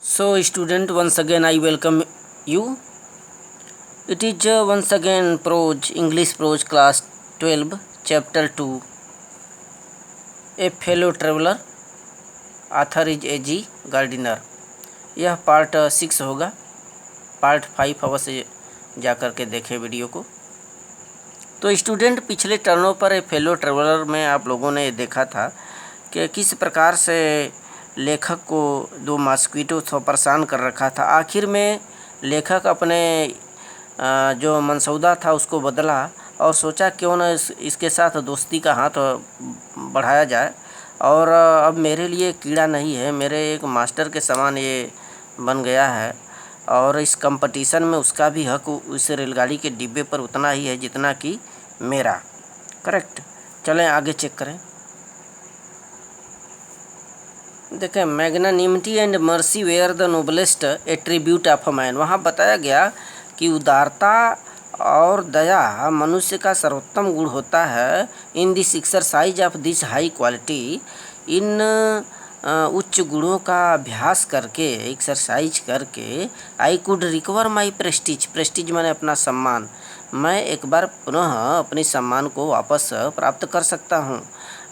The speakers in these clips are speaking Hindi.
So, student, once again I welcome you. It is once again English prose class 12, chapter 2. A fellow traveler, author is A.G. Gardiner. यह पार्ट 6 होगा. पार्ट 5 अवश्य जा कर के देखें वीडियो को. तो स्टूडेंट, पिछले टर्नों पर ए फेलो ट्रेवलर में आप लोगों ने देखा था कि किस प्रकार से लेखक को दो मॉस्क्विटो परेशान कर रखा था. आखिर में लेखक अपने जो मनसौदा था उसको बदला और सोचा क्यों न इसके साथ दोस्ती का हाथ बढ़ाया जाए. और अब मेरे लिए कीड़ा नहीं है, मेरे एक मास्टर के समान ये बन गया है और इस कंपटीशन में उसका भी हक उस रेलगाड़ी के डिब्बे पर उतना ही है जितना कि मेरा. करेक्ट. चलें आगे चेक करें. देखें, magnanimity and mercy were the noblest attribute of a man. वहाँ बताया गया कि उदारता और दया मनुष्य का सर्वोत्तम गुण होता है. In this exercise of this high quality, इन उच्च गुणों का अभ्यास करके, एक्सरसाइज करके, I could recover my prestige. Prestige माने अपना सम्मान. मैं एक बार पुनः अपने सम्मान को वापस प्राप्त कर सकता हूँ.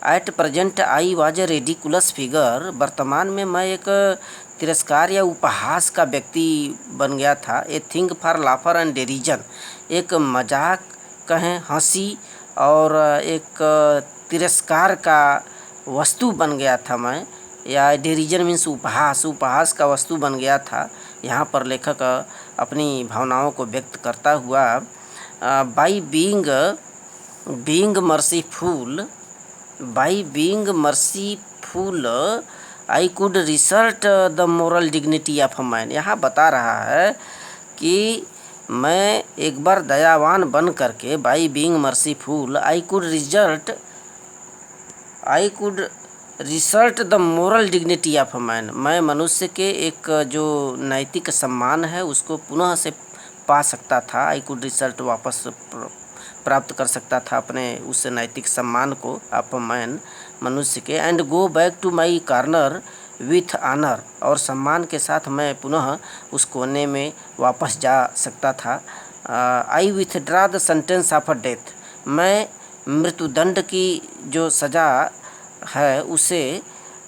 At present I was a ridiculous figure. वर्तमान में मैं एक तिरस्कार या उपहास का व्यक्ति बन गया था. A thing for laughter and derision. एक मजाक कहें, हंसी और एक तिरस्कार का वस्तु बन गया था मैं. या डेरिजन मीन्स उपहास, उपहास का वस्तु बन गया था. यहाँ पर लेखक अपनी भावनाओं को व्यक्त करता हुआ by being merciful, by being merciful I could resort the moral dignity of a man. यहाँ बता रहा है कि मैं एक बार दयावान बन करके, by being merciful I could resort the moral dignity of a man. मैं मनुष्य के एक जो नैतिक सम्मान है उसको पुनः से पा सकता था. आई कुड रिसर्ट, वापस प्राप्त कर सकता था अपने उस नैतिक सम्मान को, ऑफ अ मैन, मनुष्य के. And go back to my corner with honour. और सम्मान के साथ मैं पुनः उस कोने में वापस जा सकता था. I withdraw the sentence of a death. मैं मृत्युदंड की जो सज़ा है उसे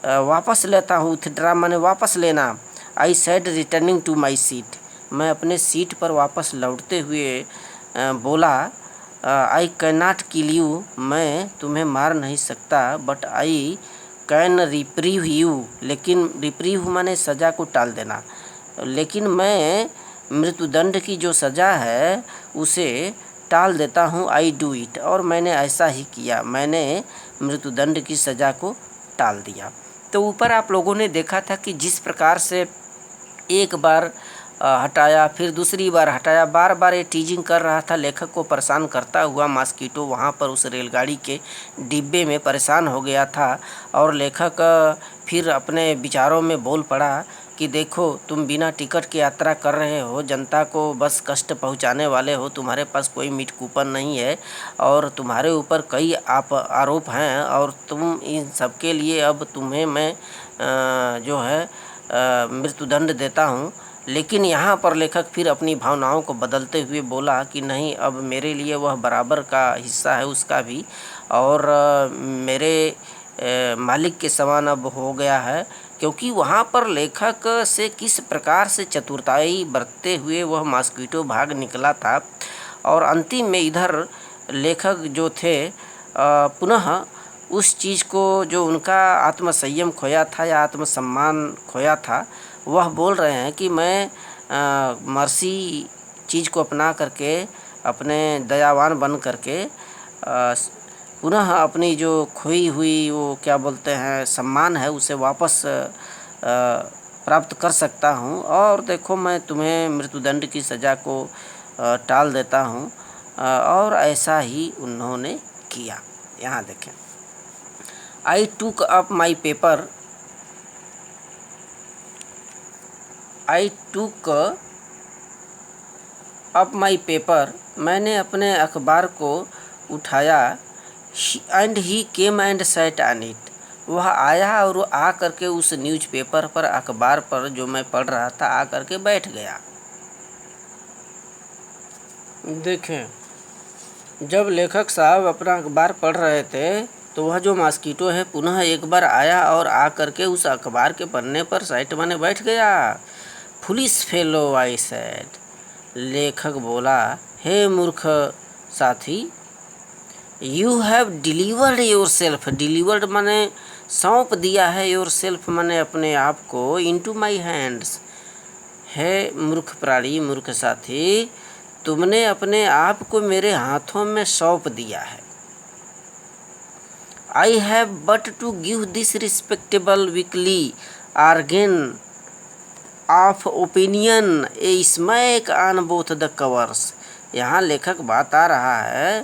वापस लेता हूँ. विथड्रा माने वापस लेना. I said returning to my seat. मैं अपने सीट पर वापस लौटते हुए बोला, I can not kill you. मैं तुम्हें मार नहीं सकता. But I can reprieve you. लेकिन रिप्रीव माने सज़ा को टाल देना. लेकिन मैं मृत्युदंड की जो सज़ा है उसे टाल देता हूँ. I do it. और मैंने ऐसा ही किया. मैंने मृत्युदंड की सज़ा को टाल दिया. तो ऊपर आप लोगों ने देखा था कि जिस प्रकार से एक बार हटाया, फिर दूसरी बार हटाया, बार बार ये टीजिंग कर रहा था. लेखक को परेशान करता हुआ मॉस्क्विटो वहाँ पर उस रेलगाड़ी के डिब्बे में परेशान हो गया था. और लेखक फिर अपने विचारों में बोल पड़ा कि देखो, तुम बिना टिकट की यात्रा कर रहे हो, जनता को बस कष्ट पहुंचाने वाले हो, तुम्हारे पास कोई मीट कूपन नहीं है और तुम्हारे ऊपर कई आरोप हैं और तुम इन सब के लिए अब तुम्हें मैं जो है मृत्युदंड देता हूं. लेकिन यहाँ पर लेखक फिर अपनी भावनाओं को बदलते हुए बोला कि नहीं, अब मेरे लिए वह बराबर का हिस्सा है उसका भी, और मेरे मालिक के समान अब हो गया है. क्योंकि वहाँ पर लेखक से किस प्रकार से चतुराई बरतते हुए वह मॉस्क्विटो भाग निकला था. और अंतिम में इधर लेखक जो थे पुनः उस चीज़ को, जो उनका आत्मसंयम खोया था या आत्मसम्मान खोया था, वह बोल रहे हैं कि मैं मर्सी चीज़ को अपना करके, अपने दयावान बन करके पुनः अपनी जो खोई हुई वो क्या बोलते हैं सम्मान है उसे वापस प्राप्त कर सकता हूँ. और देखो, मैं तुम्हें मृत्युदंड की सज़ा को टाल देता हूँ. और ऐसा ही उन्होंने किया. यहाँ देखें, आई टूक अप माई पेपर, आई टूक अप माई पेपर. मैंने अपने अखबार को उठाया. And he came and sat on it. वह आया और वो आ करके उस न्यूज़पेपर पर, अखबार पर जो मैं पढ़ रहा था, आ करके बैठ गया। देखें, जब लेखक साहब अपना अखबार पढ़ रहे थे तो वह जो मॉस्किटो है पुनः एक बार आया और आ करके उस अखबार के पन्ने पर साइड बने बैठ गया। Foolish fellow, I said. लेखक बोला, हे मूर्ख साथी, you have delivered your self. Delivered माने सौंप दिया है, योर सेल्फ माने अपने आप को, इनटू माई हैंड्स। है मूर्ख प्राणी, मूर्ख साथी, तुमने अपने आप को मेरे हाथों में सौंप दिया है। I have but to give this respectable weekly organ of opinion a smack on both the covers. यहाँ लेखक बता रहा है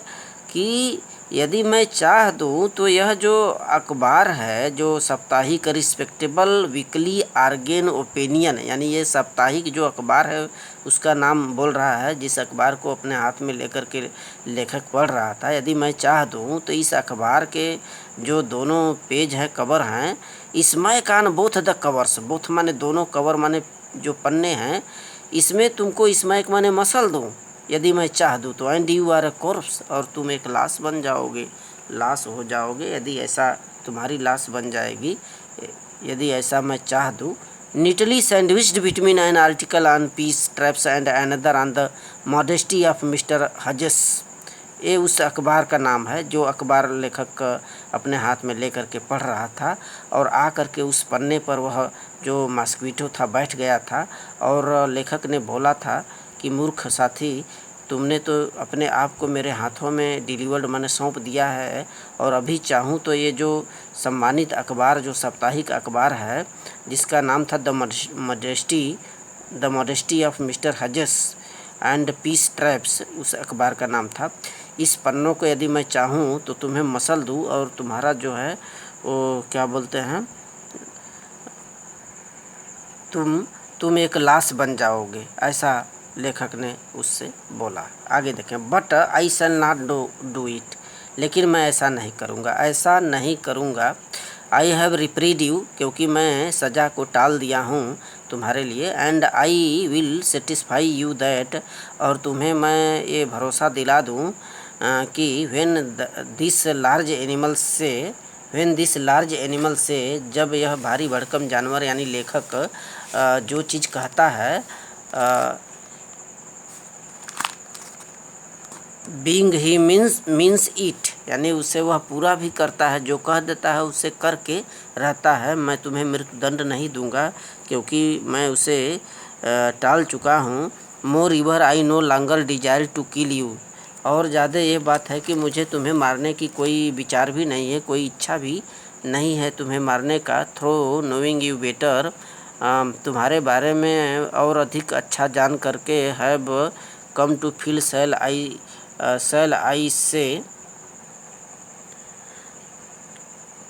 कि यदि मैं चाह दूँ तो यह जो अखबार है, जो साप्ताहिक रिस्पेक्टेबल वीकली आर्गेन ओपिनियन, यानी ये साप्ताहिक जो अखबार है उसका नाम बोल रहा है, जिस अखबार को अपने हाथ में लेकर के लेखक पढ़ रहा था। यदि मैं चाह दूँ तो इस अखबार के जो दोनों पेज हैं, कवर हैं, इसमें कान बोथ द कवर्स, बोथ माने दोनों, कवर माने जो पन्ने हैं, इसमें तुमको स्मैक माने मसल दूँ यदि मैं चाह दूँ तो। And you are a corpse, और तुम एक लाश बन जाओगे, लाश हो जाओगे। यदि ऐसा तुम्हारी लाश बन जाएगी यदि ऐसा मैं चाह दूँ। Neatly sandwiched between an article on peace traps and another on the modesty of mister Hedges. ये उस अखबार का नाम है जो अखबार लेखक अपने हाथ में लेकर के पढ़ रहा था, और आ करके उस पन्ने पर वह जो मॉस्किटो था बैठ गया था। और लेखक ने बोला था कि मूर्ख साथी, तुमने तो अपने आप को मेरे हाथों में डिलीवर्ड माने सौंप दिया है, और अभी चाहूँ तो ये जो सम्मानित अखबार, जो साप्ताहिक अखबार है जिसका नाम था the modesty of mister Hedges and peace traps, उस अखबार का नाम था, इस पन्नों को यदि मैं चाहूँ तो तुम्हें मसल दूँ और तुम्हारा जो है वो क्या बोलते हैं, तुम एक लाश बन जाओगे, ऐसा लेखक ने उससे बोला। आगे देखें, but I shall not do it, लेकिन मैं ऐसा नहीं करूँगा, ऐसा नहीं करूँगा। आई हैव रिप्रीड यू, क्योंकि मैं सज़ा को टाल दिया हूँ तुम्हारे लिए। And I will satisfy you that, और तुम्हें मैं ये भरोसा दिला दूँ कि दिस लार्ज एनिमल से, जब यह भारी भरकम जानवर, यानी लेखक जो चीज़ कहता है, बीइंग ही मीन्स इट, यानी उसे वह पूरा भी करता है, जो कह देता है उसे करके रहता है। मैं तुम्हें मृत्युदंड नहीं दूंगा क्योंकि मैं उसे टाल चुका हूँ। Moreover I no longer desire to kill you, और ज़्यादा ये बात है कि मुझे तुम्हें मारने की कोई विचार भी नहीं है, कोई इच्छा भी नहीं है तुम्हें मारने का। थ्रो नोइंग यू बेटर, तुम्हारे बारे में और अधिक अच्छा जान करके, have come to feel shall I say.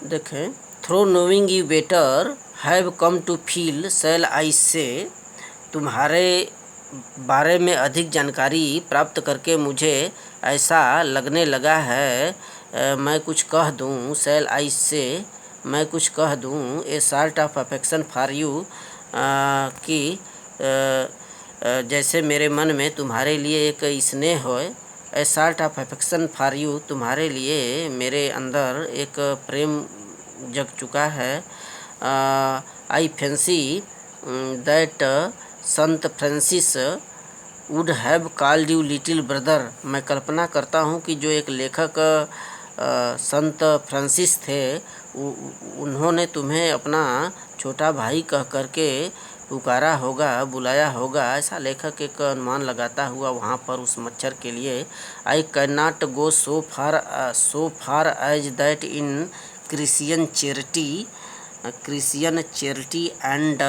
देखें, through knowing you better have come to feel shall I say, तुम्हारे बारे में अधिक जानकारी प्राप्त करके मुझे ऐसा लगने लगा है, मैं कुछ कह दूँ, शैल आई से, मैं कुछ कह दूँ, a sort of affection for you, कि जैसे मेरे मन में तुम्हारे लिए एक स्नेह हो। A sort of affection for you, तुम्हारे लिए मेरे अंदर एक प्रेम जग चुका है। आई fancy that Sant Francis would have called you little brother, मैं कल्पना करता हूँ कि जो एक लेखक संत फ्रांसिस थे, उन्होंने तुम्हें अपना छोटा भाई कह करके पुकारा होगा, बुलाया होगा, ऐसा लेखक एक अनुमान लगाता हुआ वहाँ पर उस मच्छर के लिए। I can not go so far as that in Christian charity and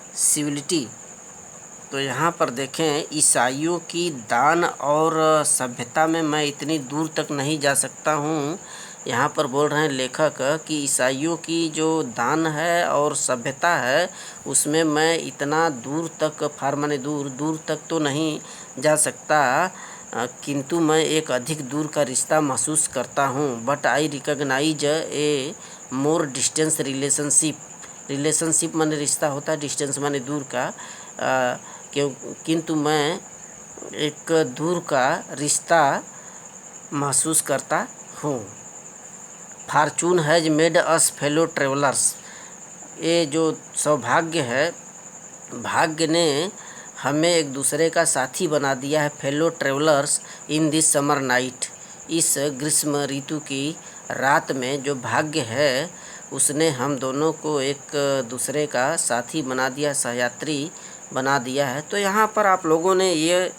civility. तो यहाँ पर देखें, ईसाइयों की दान और सभ्यता में मैं इतनी दूर तक नहीं जा सकता हूँ। यहाँ पर बोल रहे हैं लेखक कि ईसाइयों की जो दान है और सभ्यता है उसमें मैं इतना दूर तक, फार माने दूर तक तो नहीं जा सकता। किंतु मैं एक अधिक दूर का रिश्ता महसूस करता हूँ। But I recognise a more distance relationship. Relationship माने रिश्ता होता है, डिस्टेंस माने दूर का। क्यों किंतु मैं एक दूर का रिश्ता महसूस करता हूँ। Fortune has made us fellow travellers. ये जो सौभाग्य है, भाग्य ने हमें एक दूसरे का साथी बना दिया है। Fellow travellers in this summer night. इस ग्रीष्म ऋतु की रात में जो भाग्य है उसने हम दोनों को एक दूसरे का साथी बना दिया, सहयात्री बना दिया है। तो यहाँ पर आप लोगों ने ये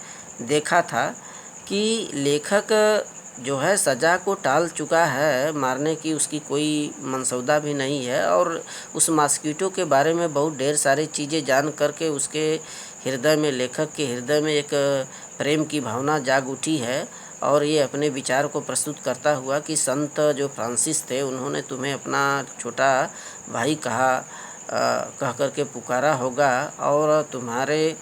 देखा था कि लेखक जो है सज़ा को टाल चुका है, मारने की उसकी कोई मनसौदा भी नहीं है, और उस मॉस्किटो के बारे में बहुत ढेर सारी चीज़ें जान करके उसके हृदय में, लेखक के हृदय में एक प्रेम की भावना जाग उठी है। और ये अपने विचार को प्रस्तुत करता हुआ कि संत जो फ्रांसिस थे उन्होंने तुम्हें अपना छोटा भाई कह करके पुकारा होगा, और तुम्हारे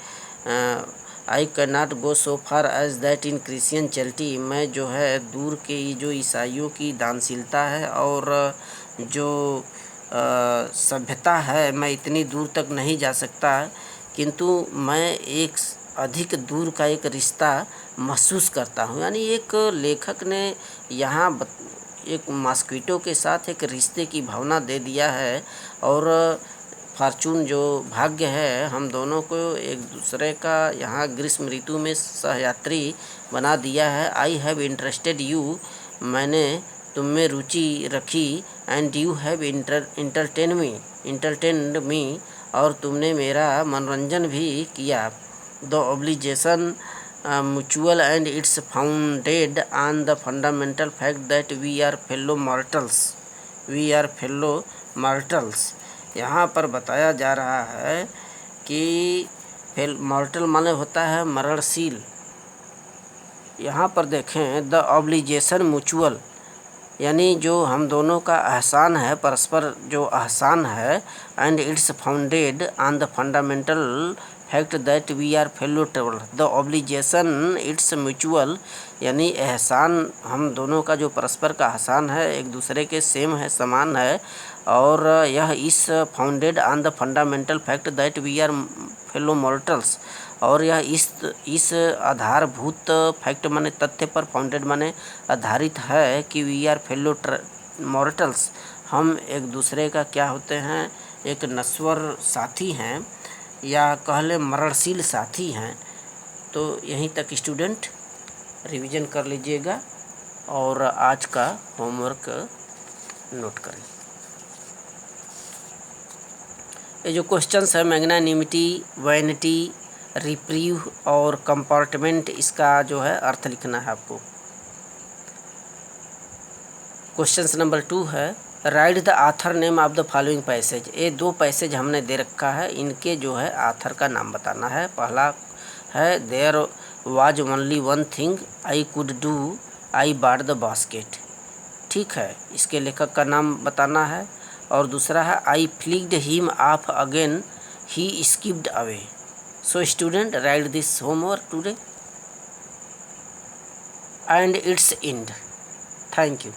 I can not go so far as that in Christian charity. मैं जो है दूर के जो ईसाइयों की दानशीलता है और जो सभ्यता है, मैं इतनी दूर तक नहीं जा सकता, किंतु मैं एक अधिक दूर का एक रिश्ता महसूस करता हूँ। यानी एक लेखक ने यहाँ एक मॉस्किटो के साथ एक रिश्ते की भावना दे दिया है। और फॉर्चून जो भाग्य है हम दोनों को एक दूसरे का यहाँ ग्रीष्म ऋतु में सहयात्री बना दिया है। I have interested you. मैंने तुम में रुचि रखी। And you have entertained me. और तुमने मेरा मनोरंजन भी किया। The obligation mutual and it's founded on the fundamental fact that we are fellow mortals. यहाँ पर बताया जा रहा है कि मॉर्टल माने होता है मरणशील। यहाँ पर देखें, द ऑब्लिगेशन म्यूचुअल यानी जो हम दोनों का एहसान है, परस्पर जो एहसान है, and it's founded on the fundamental fact that we are fellow traveller. The obligation it's mutual यानी एहसान हम दोनों का जो परस्पर का एहसान है, एक दूसरे के सेम है, समान है। और यह is founded on the fundamental fact that we are fellow mortals. और यह इस आधारभूत फैक्ट माने तथ्य पर, फाउंडेड माने आधारित है कि वी आर फेलो मॉर्टल्स। हम एक दूसरे का क्या होते हैं, एक नश्वर साथी हैं, या कह लें मरणशील साथी हैं। तो यहीं तक स्टूडेंट रिवीजन कर लीजिएगा और आज का होमवर्क नोट करें। ये जो क्वेश्चंस है, मैग्नानिमिटी, वैनिटी, रिप्रीव और कंपार्टमेंट, इसका जो है अर्थ लिखना है आपको। क्वेश्चन नंबर 2 है, write the author name of the following passage. ये 2 पैसेज हमने दे रखा है, इनके जो है आथर का नाम बताना है। पहला है, there was only one thing I could do, I bought the basket. ठीक है, इसके लेखक का नाम बताना है। और दूसरा है, I flicked him off again, he skipped away. So student, write this homework today and its end. Thank you.